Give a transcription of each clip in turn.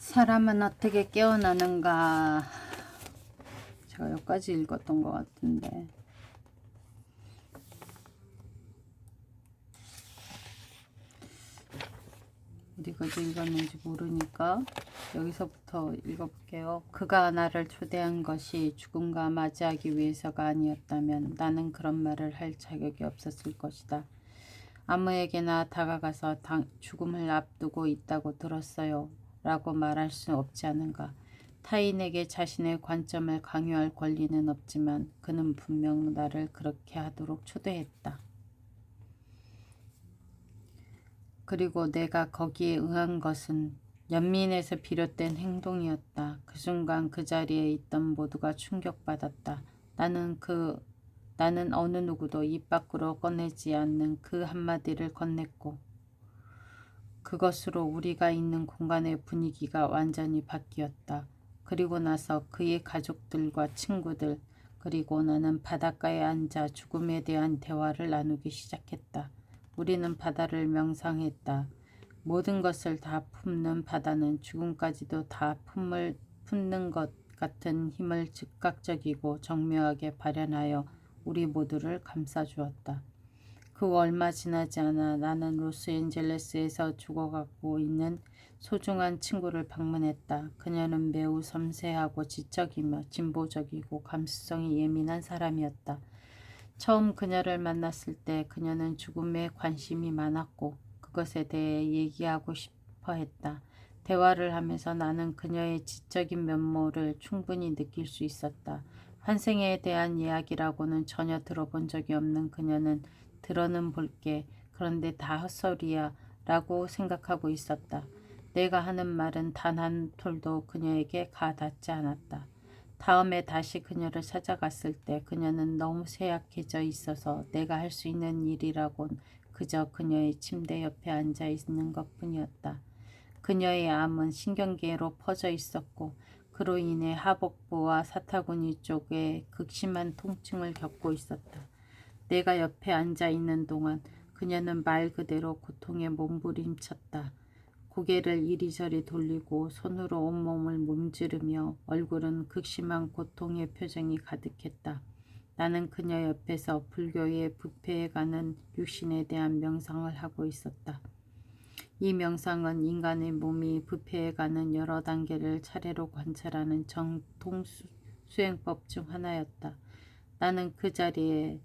사람은 어떻게 깨어나는가. 제가 여기까지 읽었던 것 같은데. 어디까지 읽었는지 모르니까 여기서부터 읽어볼게요. 그가 나를 초대한 것이 죽음과 맞이하기 위해서가 아니었다면 나는 그런 말을 할 자격이 없었을 것이다. 아무에게나 다가가서 죽음을 앞두고 있다고 들었어요 라고 말할 수 없지 않은가. 타인에게 자신의 관점을 강요할 권리는 없지만 그는 분명 나를 그렇게 하도록 초대했다. 그리고 내가 거기에 응한 것은 연민에서 비롯된 행동이었다. 그 순간 그 자리에 있던 모두가 충격받았다. 나는 어느 누구도 입 밖으로 꺼내지 않는 그 한마디를 건넸고 그것으로 우리가 있는 공간의 분위기가 완전히 바뀌었다. 그리고 나서 그의 가족들과 친구들, 그리고 나는 바닷가에 앉아 죽음에 대한 대화를 나누기 시작했다. 우리는 바다를 명상했다. 모든 것을 다 품는 바다는 죽음까지도 다 품는 것 같은 힘을 즉각적이고 정묘하게 발현하여 우리 모두를 감싸주었다. 그 얼마 지나지 않아 나는 로스앤젤레스에서 죽어가고 있는 소중한 친구를 방문했다. 그녀는 매우 섬세하고 지적이며 진보적이고 감수성이 예민한 사람이었다. 처음 그녀를 만났을 때 그녀는 죽음에 관심이 많았고 그것에 대해 얘기하고 싶어 했다. 대화를 하면서 나는 그녀의 지적인 면모를 충분히 느낄 수 있었다. 환생에 대한 이야기라고는 전혀 들어본 적이 없는 그녀는 들어는 볼게, 그런데 다 헛소리야 라고 생각하고 있었다. 내가 하는 말은 단 한 톨도 그녀에게 가닿지 않았다. 다음에 다시 그녀를 찾아갔을 때 그녀는 너무 쇠약해져 있어서 내가 할 수 있는 일이라곤 그저 그녀의 침대 옆에 앉아 있는 것뿐이었다. 그녀의 암은 신경계로 퍼져 있었고 그로 인해 하복부와 사타구니 쪽에 극심한 통증을 겪고 있었다. 내가 옆에 앉아 있는 동안 그녀는 말 그대로 고통에 몸부림쳤다. 고개를 이리저리 돌리고 손으로 온몸을 문지르며 얼굴은 극심한 고통의 표정이 가득했다. 나는 그녀 옆에서 불교의 부패해가는 육신에 대한 명상을 하고 있었다. 이 명상은 인간의 몸이 부패해가는 여러 단계를 차례로 관찰하는 정통 수행법 중 하나였다. 나는 그 자리에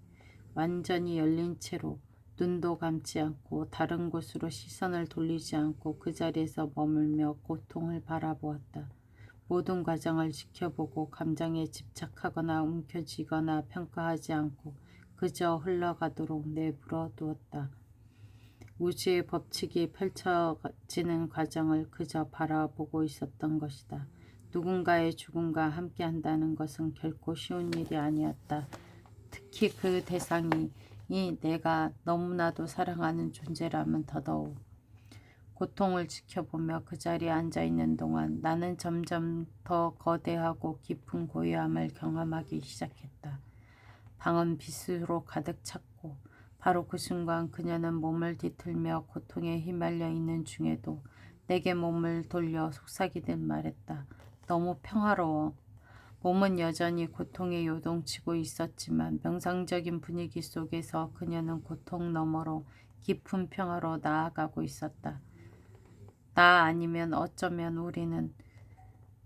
완전히 열린 채로 눈도 감지 않고 다른 곳으로 시선을 돌리지 않고 그 자리에서 머물며 고통을 바라보았다. 모든 과정을 지켜보고 감정에 집착하거나 움켜쥐거나 평가하지 않고 그저 흘러가도록 내버려 두었다. 우주의 법칙이 펼쳐지는 과정을 그저 바라보고 있었던 것이다. 누군가의 죽음과 함께한다는 것은 결코 쉬운 일이 아니었다. 특히 그 대상이 내가 너무나도 사랑하는 존재라면 더더욱. 고통을 지켜보며 그 자리에 앉아있는 동안 나는 점점 더 거대하고 깊은 고요함을 경험하기 시작했다. 방은 빛으로 가득 찼고 바로 그 순간 그녀는 몸을 뒤틀며 고통에 휘말려 있는 중에도 내게 몸을 돌려 속삭이듯 말했다. 너무 평화로워. 몸은 여전히 고통에 요동치고 있었지만 명상적인 분위기 속에서 그녀는 고통 너머로 깊은 평화로 나아가고 있었다. 나 아니면 어쩌면 우리는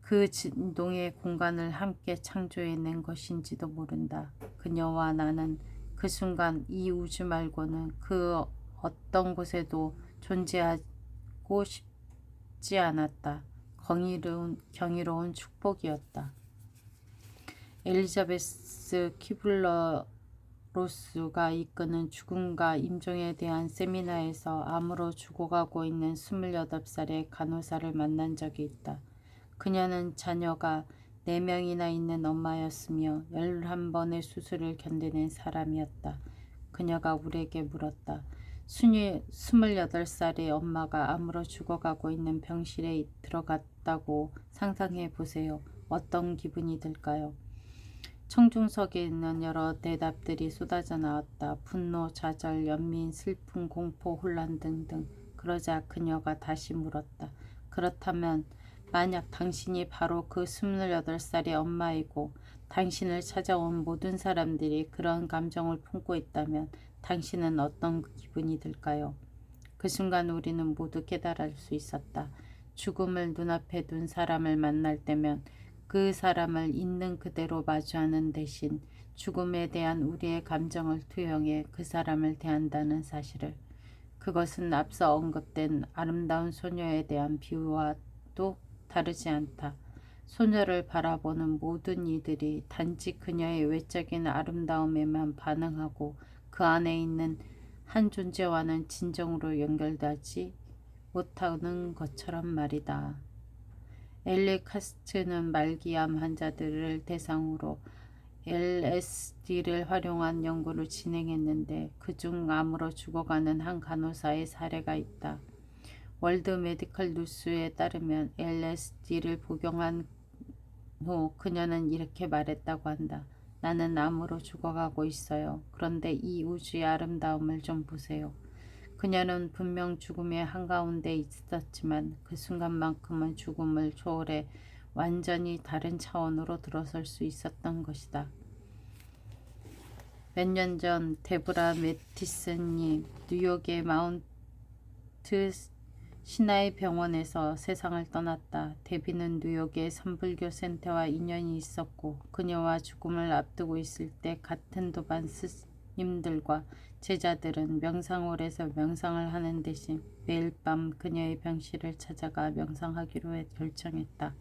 그 진동의 공간을 함께 창조해낸 것인지도 모른다. 그녀와 나는 그 순간 이 우주 말고는 그 어떤 곳에도 존재하고 싶지 않았다. 경이로운 축복이었다. 엘리자베스 키블러-로스가 이끄는 죽음과 임종에 대한 세미나에서 암으로 죽어가고 있는 28살의 간호사를 만난 적이 있다. 그녀는 자녀가 4명이나 있는 엄마였으며 11번의 수술을 견뎌낸 사람이었다. 그녀가 우리에게 물었다. 28살의 엄마가 암으로 죽어가고 있는 병실에 들어갔다고 상상해 보세요. 어떤 기분이 들까요? 청중석에 있는 여러 대답들이 쏟아져 나왔다. 분노, 좌절, 연민, 슬픔, 공포, 혼란 등등. 그러자 그녀가 다시 물었다. 그렇다면 만약 당신이 바로 그 28살의 엄마이고 당신을 찾아온 모든 사람들이 그런 감정을 품고 있다면 당신은 어떤 기분이 들까요? 그 순간 우리는 모두 깨달을 수 있었다. 죽음을 눈앞에 둔 사람을 만날 때면 그 사람을 있는 그대로 마주하는 대신 죽음에 대한 우리의 감정을 투영해 그 사람을 대한다는 사실을. 그것은 앞서 언급된 아름다운 소녀에 대한 비유와도 다르지 않다. 소녀를 바라보는 모든 이들이 단지 그녀의 외적인 아름다움에만 반응하고 그 안에 있는 한 존재와는 진정으로 연결되지 못하는 것처럼 말이다. 엘리 카스트는 말기암 환자들을 대상으로 LSD를 활용한 연구를 진행했는데 그중 암으로 죽어가는 한 간호사의 사례가 있다. 월드 메디컬 뉴스에 따르면 LSD를 복용한 후 그녀는 이렇게 말했다고 한다. 나는 암으로 죽어가고 있어요. 그런데 이 우주의 아름다움을 좀 보세요. 그녀는 분명 죽음의 한가운데 있었지만 그 순간만큼은 죽음을 초월해 완전히 다른 차원으로 들어설 수 있었던 것이다. 몇 년 전 데브라 매티슨이 뉴욕의 마운트 시나이 병원에서 세상을 떠났다. 데비는 뉴욕의 선불교 센터와 인연이 있었고 그녀와 죽음을 앞두고 있을 때 같은 도반 스님들과 제자들은 명상홀에서 명상을 하는 대신 매일 밤 그녀의 병실을 찾아가 명상하기로 결정했다.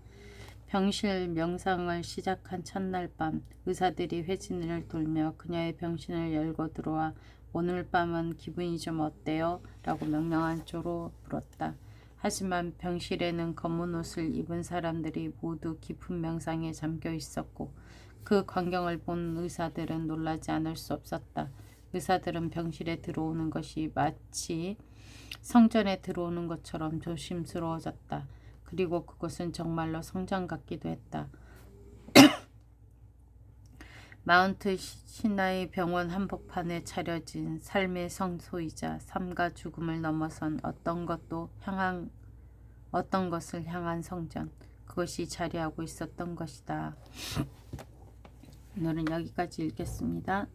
병실 명상을 시작한 첫날 밤 의사들이 회진을 돌며 그녀의 병실을 열고 들어와 오늘 밤은 기분이 좀 어때요? 라고 명랑한 조로 물었다. 하지만 병실에는 검은 옷을 입은 사람들이 모두 깊은 명상에 잠겨 있었고 그 광경을 본 의사들은 놀라지 않을 수 없었다. 의사들은 병실에 들어오는 것이 마치 성전에 들어오는 것처럼 조심스러워졌다. 그리고 그것은 정말로 성전 같기도 했다. 마운트 시나이 병원 한복판에 차려진 삶의 성소이자 삶과 죽음을 넘어선 어떤 것을 향한 성전, 그것이 자리하고 있었던 것이다. 오늘은 여기까지 읽겠습니다.